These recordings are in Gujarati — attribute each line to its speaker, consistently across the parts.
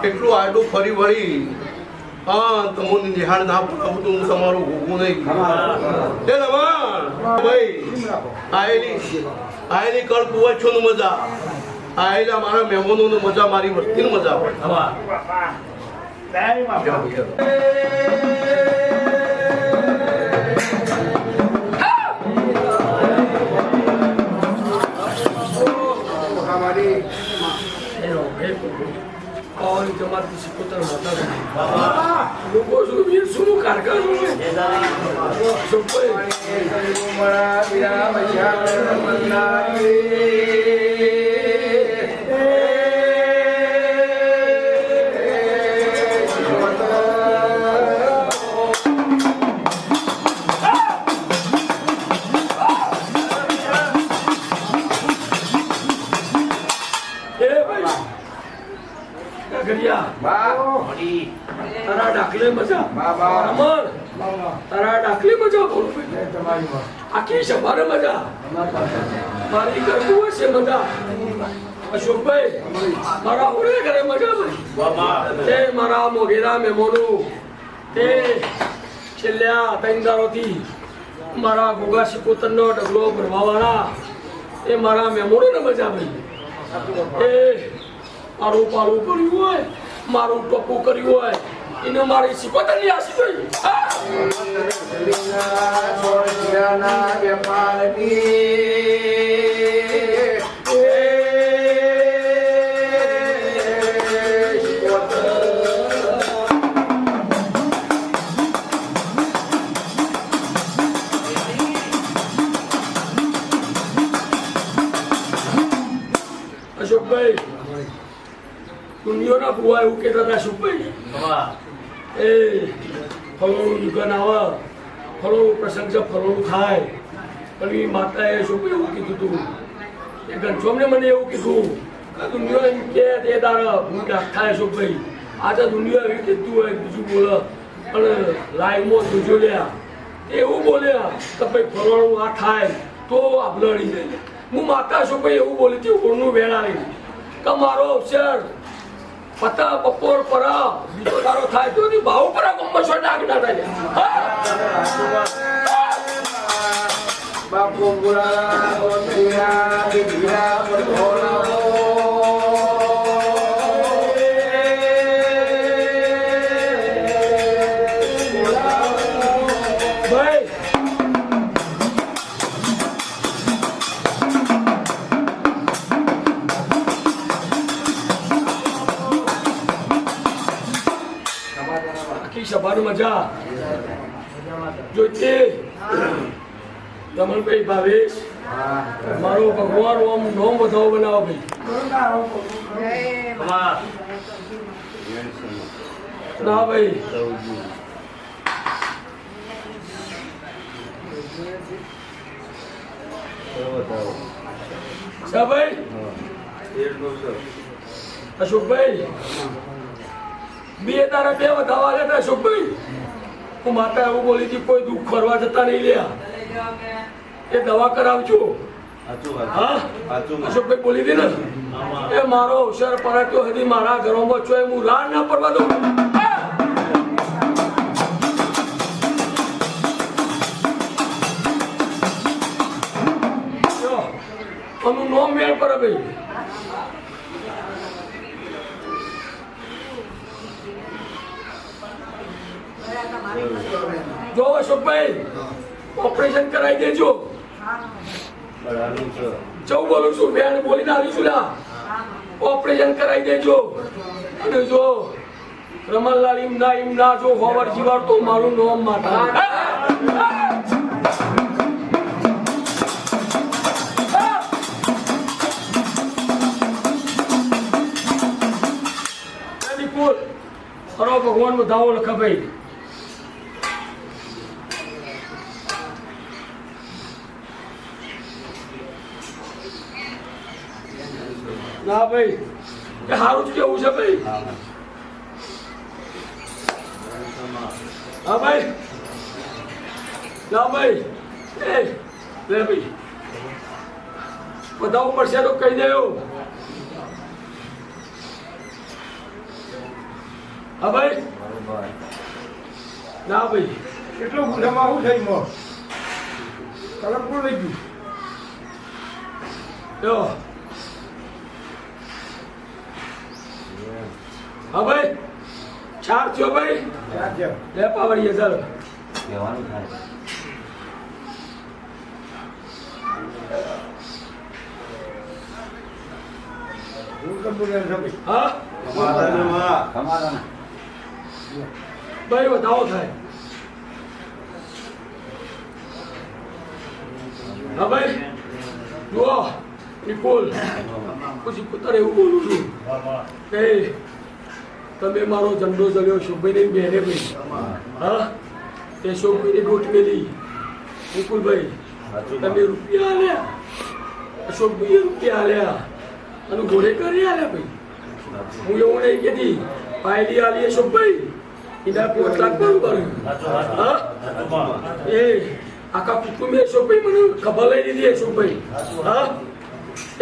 Speaker 1: એટલું આડું ફરી વળી હા તમને નિહાળ ના પડાવું તો હું તમારું ભોગવું નહીં એ રમણ ભાઈ આયેલી કળ કુવા છો નું મજા આયેલા મારા મહેમાનો નું મજા મારી વસ્તી નું મજા
Speaker 2: પાવાની જમાતી સિકોતર માતા લોકો શું વીર શું કારગર તારા ડાકલે મજા રમણ તારા ડાકલે મજા બોલો આખી સભાને મજા મારી કરવું હશે મજા અશોકભાઈ મારા ઓળે ઘરે મજા તે મારા મોઘેરા મહેમાનો તે છેલ્લા 3 દારોથી મારા ગોગા સિકોતરનો ડગલો ભરવાવાળા એ મારા મહેમાનોને મજા ભાઈ એ મારું પાળું કર્યું હોય મારું ટોપું કર્યું હોય એને મારી સિકોતરની આશી થઈ અશોકભાઈ દુનિયાના ભુવા એવું કહેતા હતા શુભાઈ એ ફળોનું દુકાન આવે ફળોનું પ્રસંગ છે ફળોનું થાય પણ માતાએ શુભાઈ એવું કીધું હતું એ ઘનશ્યામને મને એવું કીધું કે દુનિયા એમ કે તે તારા હું થાય શુભાઈ આજે દુનિયા એવી કીધું હોય બીજું બોલે પણ લાઈવમાં જોજો લ્યા એવું બોલ્યા કે ભાઈ ફળોનું આ થાય તો આપણે અડી જાય હું માતા શુભાઈ એવું બોલી હતી ઓળનું વેળાવી કે મારો અવસર પતા બપોર પરા બીજો તારો થાય તો ભાવ પરા ગમશો ડાગ ના થાય
Speaker 3: બાપુ ગુરા ઓતિયા બિગડા બોલા
Speaker 2: ભાઈ સભાની મજા જોઈતી રમણભાઈ ભાવેશ મારો ભગવાન ઓમ નોમ વધાવો બનાવો ભાઈ ના ભાઈ ભાઈ અશોકભાઈ બે તારા બે વધાવા લેતા અશોકભાઈ હું માતા એવું બોલી હતી કોઈ દુઃખ ફરવા જતા નહીં લ્યા એ દવા કરાવજો હા અશોકભાઈ બોલી હતી ને એ મારો અવસર પરાટ્યો હતી મારા ઘરોમાં છો હું રાડ ના પડવા દઉં આનું નોમ મેળ પડે ભાઈ જો અશોકભાઈ ઓપરેશન કરાવી દેજો ચૌ બોલું છું બેન બોલીને આવીશું ના ઓપરેશન કરાવી દેજો અને જો રમણલાલ ઇમ ના જો હોવર જીવાડ તો મારું નોમ માતા ખરો ભગવાન બધાઓ લખા ભાઈ ના ભાઈ એ સારું જ કેવું છે ભાઈ હા ભાઈ ના ભાઈ એ લે ભાઈ બધા પડશે તો કહી દેવું હા ભાઈ ના ભાઈ
Speaker 3: કેટલું ગુનામાં આવું થઈ મો કલમ કોણ લઈ ગયું
Speaker 2: લ્યો હા ભાઈ ચાર થયો ભાઈ
Speaker 3: રાજ્ય
Speaker 2: લે પાવડીએ ચાલો
Speaker 4: કહેવાનું થાય
Speaker 3: હું કેમ બોલે છે
Speaker 2: હા
Speaker 4: તમારા
Speaker 2: ભાઈ વધાવો થાય હા ભાઈ જુઓ નિકોલ પછી પુત્ર એવું બોલું છું કે તમે મારો ઝંડો જલ્યો શુભભાઈ ની બેને ભાઈ હા તે શુભભાઈ ની ગોઠવેલી નિકુલભાઈ તમે રૂપિયા આલ્યા અશોકભાઈએ રૂપિયા આલ્યા અને ઘોડે કરી આલ્યા ભાઈ હું એવું નહીં કહેતી પાયલી આલી અશોકભાઈ એના 5 લાખ બરોબર હા એ આખા કુટુંબે અશોકભાઈ મને ખબર લઈ દીધી અશોકભાઈ હા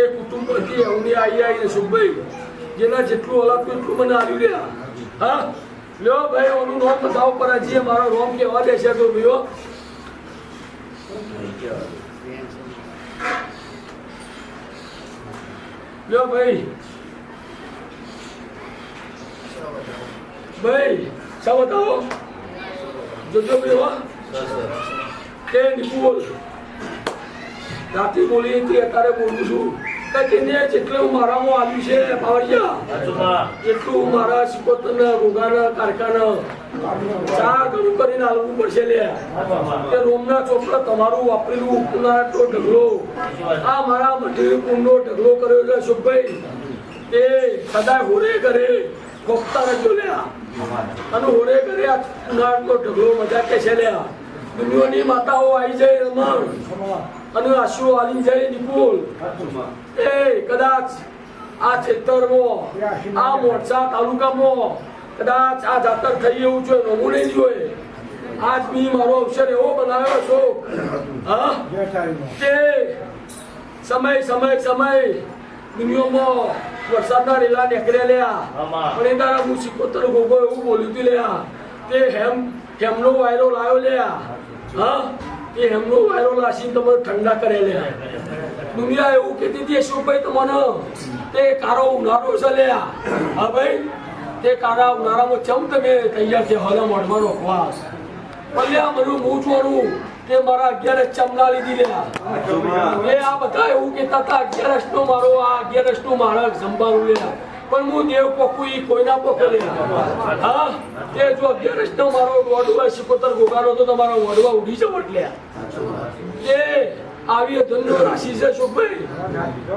Speaker 2: એ કુટુંબથી અવની આવી અશોકભાઈ જેના જેટલું હલાતું એટલું મને આવ્યું લ્યા હા લ્યો ભાઈ ઓનું નામ બતાવો પર હજી મારો રોમ કહેવા દેશે તો ભાઈઓ લ્યો ભાઈ ભાઈ શા બતાવો જોજો ભાઈ કે નિકુલ રાતે બોલી હતી અત્યારે બોલું છું તેને જેટલું મારામાં આવ્યું છે પાવડિયા એટલું મારા સિકોતરના રોગાના કારખાના 4 ગણું કરીને આલવું પડશે લે તે રોમના ચોપડા તમારું વાપરેલું ઉપનાટો ઢગલો આ મારા મટીરિયલ કુંડો ઢગલો કર્યો છે અશોકભાઈ એ સદાય હોરે કરે ખોખતા રહેજો લ્યા અને હોરે કરે આ ઉનાળનો ઢગલો મજા કે છે લ્યા દુનિયાની માતાઓ આવી જાય રમણ અને આશુ આલી જાય નિકુલ એ કદાચ આ ખેતરમાં આ મોરસા તાલુકામાં કદાચ આ જાતર થઈ એવું છે નમૂને જોઈએ આજ બી મારો અવસર એવો બનાવ્યો છો હા કે સમય દુનિયામાં વરસાદના રેલા નીકળે લ્યા પણ એ તારા હું સિકોતર ગોગો એવું બોલ્યું હતું લ્યા તે હેમનો વાયરો લાવ્યો લ્યા હા એ હેમનો વાયરો લાસીને તમે ઠંડા કરે લ્યા દુનિયા એવું કહેતી હતી અશોકભાઈ તમને તે કારો ઉનાળો છે લ્યા હા ભાઈ તે કારા ઉનાળામાં ચમ તમે તૈયાર છે હલ મળવાનો અખવાસ પલ્યા મને હું છોડું તે મારા 11 ચમલા લીધી લ્યા એ આ બધા એવું કહેતા હતા 11 નો મારો આ 11 નું માળક સંભાળું લ્યા પણ હું દેવ પોકું ઈ કોઈના પોકે લ્યા હા તે જો 11 નો મારો વડવા સિકોતર ગોગાનો તો તમારો વડવા ઉડી જવટ લ્યા એ આવી ધનનો રાશિ છે શોભાઈ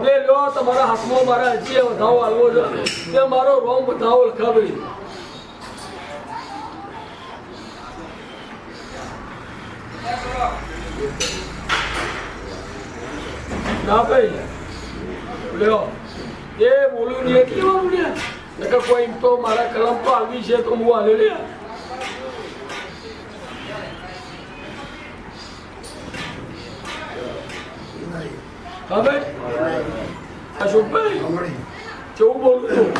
Speaker 2: લે લો તમારા હાથમાં મારા હજી વધાવો આલવો છે તે મારો રોમ વધાવો લખાવી ના ભાઈ લ્યો એ બોલ્યું નહીં એટલે વાળું ને નકર કોઈ તો મારા કલમ તો આવી છે તો હું હાલે લે હા ભાઈ અશોકભાઈ કેવું બોલું છું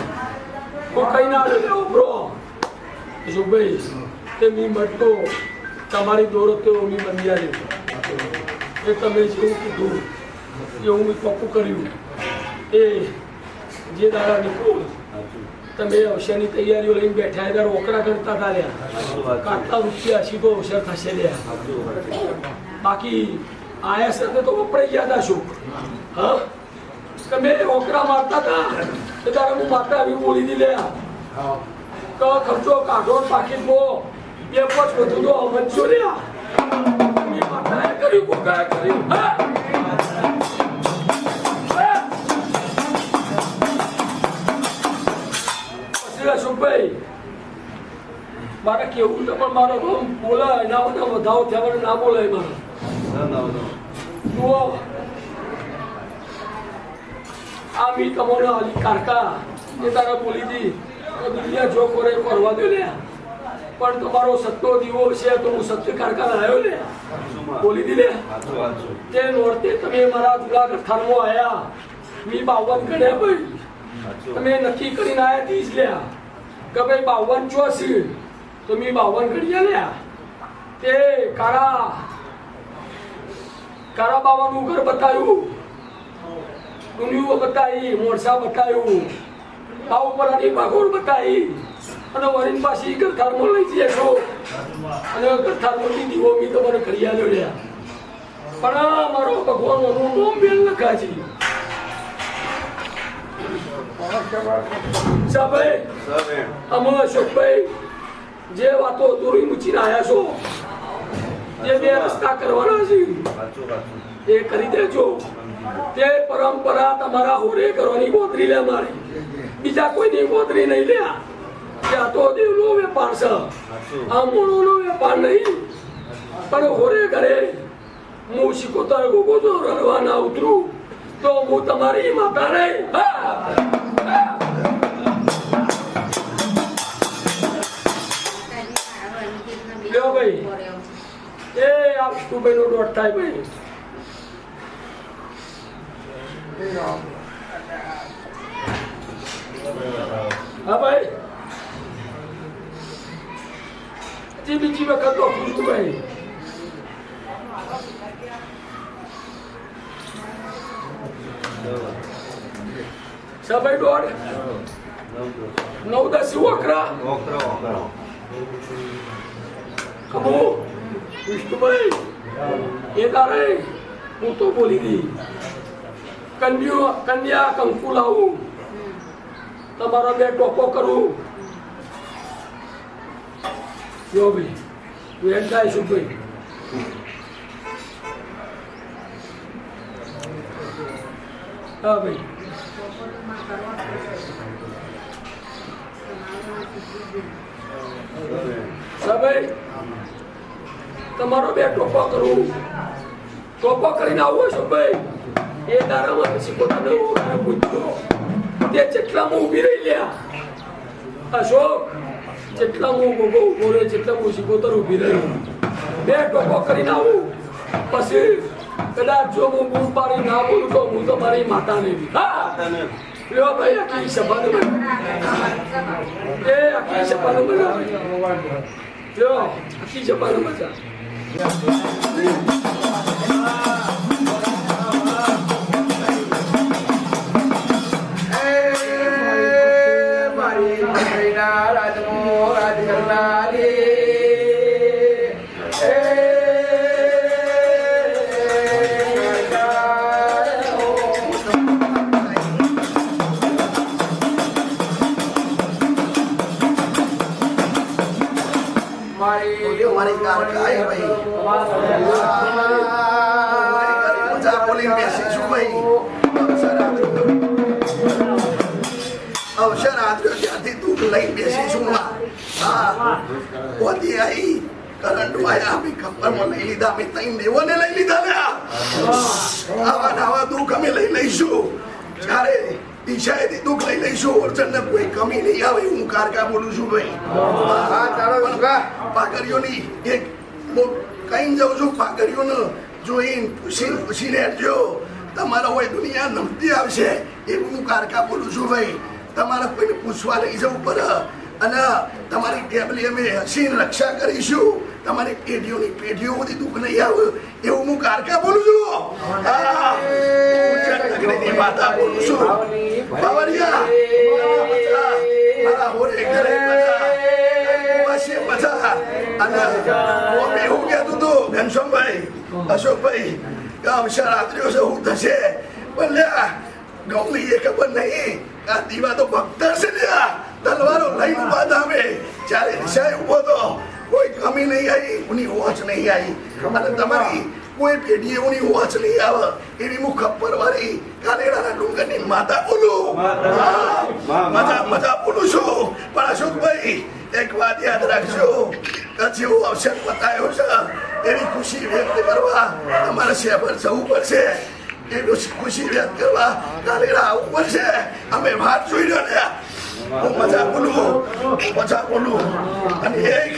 Speaker 2: હું કઈ ના આવે લેવો બ્રો અશોકભાઈ તે મી મટતો તમારી દોડત તો મી બંધિયા એ તમે જેવું કીધું એવું મેં પપ્પું કર્યું એ જે દાડા નિકુલ તમે અવસરની તૈયારીઓ લઈને બેઠા ત્યારે ઓકરા ગણતા હતા લ્યા કાટલા રૂપિયા સીધો અવસર થશે લ્યા બાકી આયા સાથે તો વપરાઈ ગયા હતા શું હા તમે ઓકરા મારતા હતા એ ત્યારે હું માતા આવી બોલી દી લ્યા તો ખર્ચો કાઢો પાકીટમાં 2-5 વધુ તો અમજો લ્યા માતાએ કર્યું કોકાએ કર્યું હા અશોકભાઈ મારે કેવું છે પણ મારો રોમ બોલાય એના બધા વધાવો થયા ના બોલાય મારે જુઓ આ મી તમને અલી કારકા એ તારા બોલી દી દુનિયા જો કરે કરવા દો લે પણ તમારો સત્તો દીવો છે તો હું સત્ય કારકા લાવ્યો લે બોલી દી લે તે નોરતે તમે મારા જુનાગઢ થાનમાં આવ્યા મી 52 ગણ્યા ભાઈ તમે નક્કી કરીને આવ્યા 30 લ્યા કે ભાઈ 52 ચોસી તો મેં 52 ઘડિયા લ્યા તે કારા બાવાનું ઘર બતાવ્યું, દુનિયો બતાવી, મોરસા બતાવ્યું, બાવ પરાની બાગોર બતાવી અને વરીન પાછી ગરથારમાં લઈ જઈએ છો અને ગરથારમાંથી દીવો મી તમારે કરી આલ્યો લ્યા. પણ મારો ભગવાનનું નામ બેલ લખા છે. સાહેબ અમે અશોકભાઈ જે વાતો દોરી મૂકીને આવ્યા છો, જે 2 રસ્તા કરવાના છે એ કરી દેજો. તે પરંપરા તમારા હોરે કરવાની ગોતરી લે મારી, બીજા કોઈની ગોતરી નહીં લે. આ તો દેવનો વેપાર છે, આ મૂળોનો વેપાર નહીં. પણ હોરે ઘરે હું શીખોતર ગોગો જો રડવા ના ઉતરું તો હું તમારી માતા નહીં. લ્યો ભાઈ, એ આ વિષ્ણુભાઈ નો દોઢ થાય ભાઈ. હા ભાઈ, હજી બીજી વખત તો પૂછું ભાઈ. સભાઈ દોઢ 9 10 વખરા કમો વિષ્ણુભાઈ એ તારે હું તો બોલી દી. કન્યા કંકુ લાવું, તમારા 2 ટોપો કરું. જો ભાઈ તું એમ થાય શું ભાઈ? હા ભાઈ, સાહેબ તમારો 2 ટોપો કરું. ટોપો કરીને આવો છો ભાઈ. એ દારામાં પછી પોતાને પૂછજો તે જેટલામાં ઊભી રહી લ્યા. અશોક જેટલામાં હું ગોગો ઉભો રહે, જેટલામાં હું શીખોતર ઊભી રહ્યો, 2 ટોપો કરીને આવું. પછી કદાચ જો હું બૂમ પાડી ના બોલું તો હું તો મારી માતા નહીં. હા લ્યો ભાઈ, આખી સભાને એ આખી સભાને મજા. લ્યો આખી સભાને મજા.
Speaker 1: અવસર આદ્યો ત્યાંથી દુઃખ લઈ બેસીશું. પોતી આવી કરંટ વાયા અમે ખબરમાં લઈ લીધા, અમે 3 દેવોને લઈ લીધા. આવા દુઃખ અમે લઈ લઈશું. જ્યારે દિશાએથી દુઃખ લઈ લઈશું. અર્જનને કોઈ કમી નહીં આવે. હું કારકા બોલું છું ભાઈ. પાઘડીઓની એક કઈ જાઉં છું, પાઘડીઓને જોઈને પૂછીને જો તમારા હોય દુનિયા નમતી આવશે એવું હું કારકા બોલું છું ભાઈ. તમારે કોઈને પૂછવા લઈ જવું પડે અને તમારી ટેબલી અમે હસીને રક્ષા કરીશું. તમારી પેઢીઓ બધી દુઃખ નહીં આવે એવું હું કારકા બોલું છું. માતા બોલું છું. બાવળિયા મારા હોરે ઘરે અને હું કહેતું હતું ઘનશ્યામભાઈ, અશોકભાઈ, અવસર આદર્યો છે હું થશે. પણ લ્યા ગૌલી એ ખબર નહીં આ દીવા તો ભક્ત છે લ્યા. તલવારો લઈને ઉભા થામે. જ્યારે દિશાએ ઉભો તો કોઈ કમી નહીં આવી, ઉની વોચ નહીં આવી. અને તમારી કોઈ પેઢી એવની વોચ નહીં આવે એવી હું ખપ્પર વાળી કાલેડાના ડુંગરની માતા બોલું. મજા બોલું છું. પણ અશોકભાઈ એક વાત યાદ રાખજો, જેવો અવસર બતાવ્યો છે એની ખુશી વ્યક્ત કરવા અમારે શહેર જવું પડશે. એનું ખુશી વ્યક્ત કરવા કાલેડા આવવું પડશે. અમે વાત જોઈ રહ્યો ને હું મજા બોલું અને એક